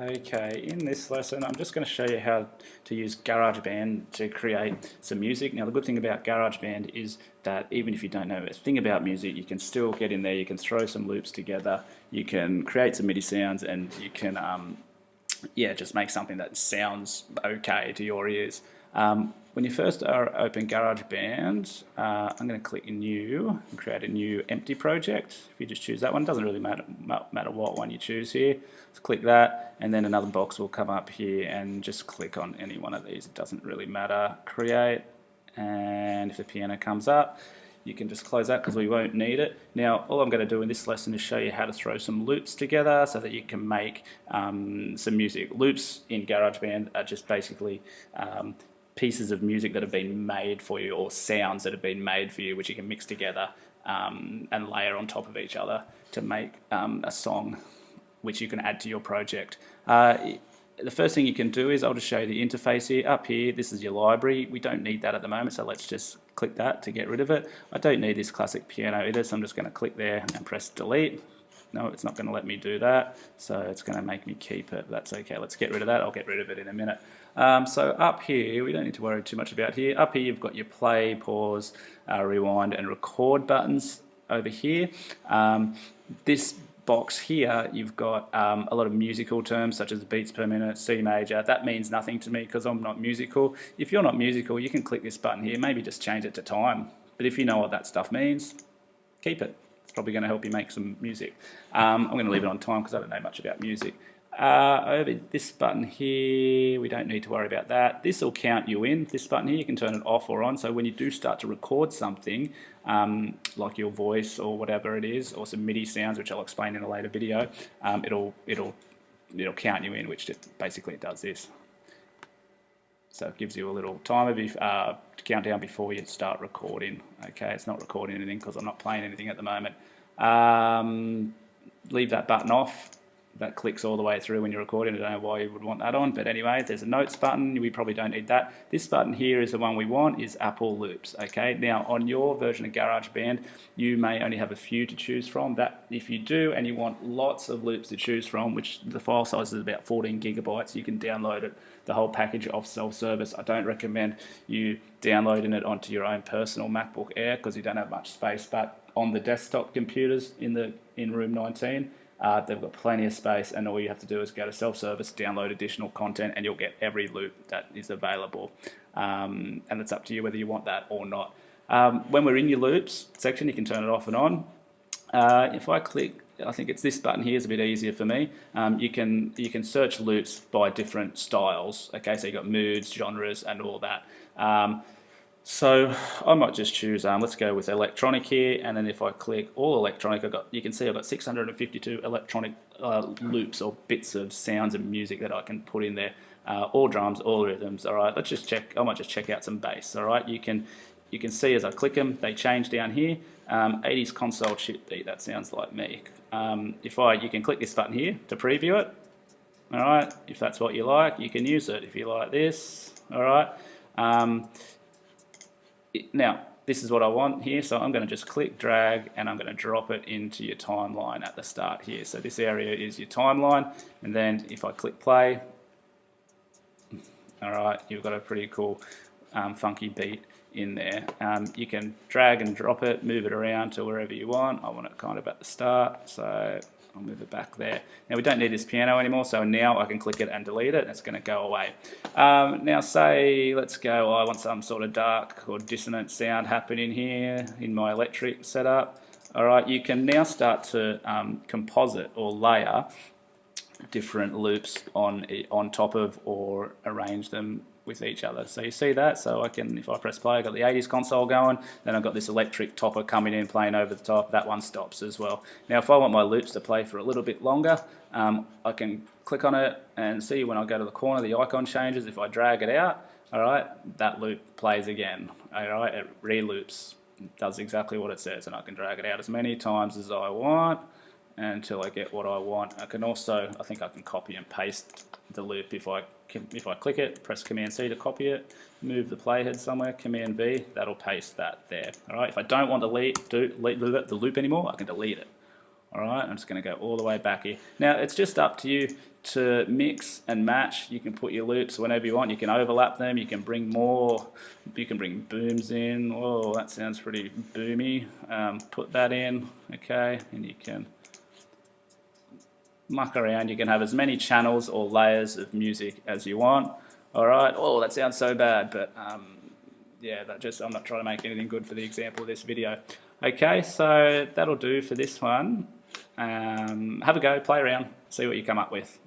Okay, in this lesson I'm just going to show you how to use Garageband to create some music. Now the good thing about Garageband is that even if you don't know a thing about music, you can still get in there, you can throw some loops together, you can create some MIDI sounds, and you can just make something that sounds okay to your ears. When you first open GarageBand, I'm going to click New and create a new empty project. If you just choose that one, it doesn't really matter what one you choose here. Just click that, and then another box will come up here, and just click on any one of these. It doesn't really matter. Create, and if the piano comes up, you can just close that because we won't need it. Now all I'm going to do in this lesson is show you how to throw some loops together so that you can make some music. Loops in GarageBand are just basically pieces of music that have been made for you, or sounds that have been made for you, which you can mix together and layer on top of each other to make a song which you can add to your project. The first thing you can do is, I'll just show you the interface here. Up here, this is your library. We don't need that at the moment, so let's just click that to get rid of it. I don't need this classic piano either, so I'm just going to click there and press delete. No, it's not going to let me do that, so it's going to make me keep it. That's okay. Let's get rid of that. I'll get rid of it in a minute. So up here, we don't need to worry too much about here. Up here, you've got your play, pause, rewind, and record buttons over here. This box here, you've got a lot of musical terms such as beats per minute, C major. That means nothing to me because I'm not musical. If you're not musical, you can click this button here, maybe just change it to time. But if you know what that stuff means, keep it. It's probably going to help you make some music. I'm going to leave it on time because I don't know much about music. Over this button here, we don't need to worry about that. This will count you in. This button here, you can turn it off or on, so when you do start to record something, like your voice or whatever it is, or some MIDI sounds, which I'll explain in a later video, it'll count you in, which basically it does this. So it gives you a little timer to count down before you start recording. Okay, it's not recording anything because I'm not playing anything at the moment. Leave that button off. That clicks all the way through when you're recording. I don't know why you would want that on, but anyway, there's a notes button. We probably don't need that. This button here is the one we want, is Apple Loops. Okay, now on your version of GarageBand, you may only have a few to choose from. That if you do and you want lots of loops to choose from, which the file size is about 14 gigabytes, you can download it, the whole package off self-service. I don't recommend you downloading it onto your own personal MacBook Air because you don't have much space, but on the desktop computers in room 19, they've got plenty of space, and all you have to do is go to self-service, download additional content, and you'll get every loop that is available. And it's up to you whether you want that or not. When we're in your loops section, you can turn it off and on. If I click, I think it's this button here is a bit easier for me. You can search loops by different styles. Okay, so you've got moods, genres, and all that. So I might just choose, let's go with electronic here, and then if I click all electronic, you can see I've got 652 electronic loops or bits of sounds and music that I can put in there, all drums, all rhythms. All right, let's just check. I might just check out some bass. All right, you can see as I click them, they change down here. 80s console chip beat. That sounds like me. You can click this button here to preview it. All right, if that's what you like, you can use it. If you like this, all right. Now, this is what I want here, so I'm going to just click, drag, and I'm going to drop it into your timeline at the start here. So this area is your timeline, and then if I click play, all right, you've got a pretty cool funky beat in there. You can drag and drop it, move it around to wherever you want. I want it kind of at the start, so I'll move it back there. Now we don't need this piano anymore, so now I can click it and delete it, and it's going to go away. Now say, let's go, I want some sort of dark or dissonant sound happening here in my electric setup. Alright, you can now start to composite or layer different loops on top of or arrange them with each other. So you see that, so I can, if I press play, I've got the 80s console going, then I've got this electric topper coming in, playing over the top. That one stops as well. Now if I want my loops to play for a little bit longer, I can click on it and see when I go to the corner the icon changes. If I drag it out, alright, that loop plays again. Alright, it re-loops, does exactly what it says, and I can drag it out as many times as I want until I get what I want. I can also, I think I can copy and paste the loop if I click it, press Command C to copy it, move the playhead somewhere, Command V, that'll paste that there. Alright, if I don't want to delete the loop anymore, I can delete it. Alright, I'm just going to go all the way back here. Now it's just up to you to mix and match. You can put your loops whenever you want. You can overlap them. You can bring more. You can bring booms in. Oh, that sounds pretty boomy. Put that in, okay, and you can muck around. You can have as many channels or layers of music as you want. Alright, oh, that sounds so bad, but yeah, I'm not trying to make anything good for the example of this video. Okay, so that'll do for this one. Have a go, play around, see what you come up with.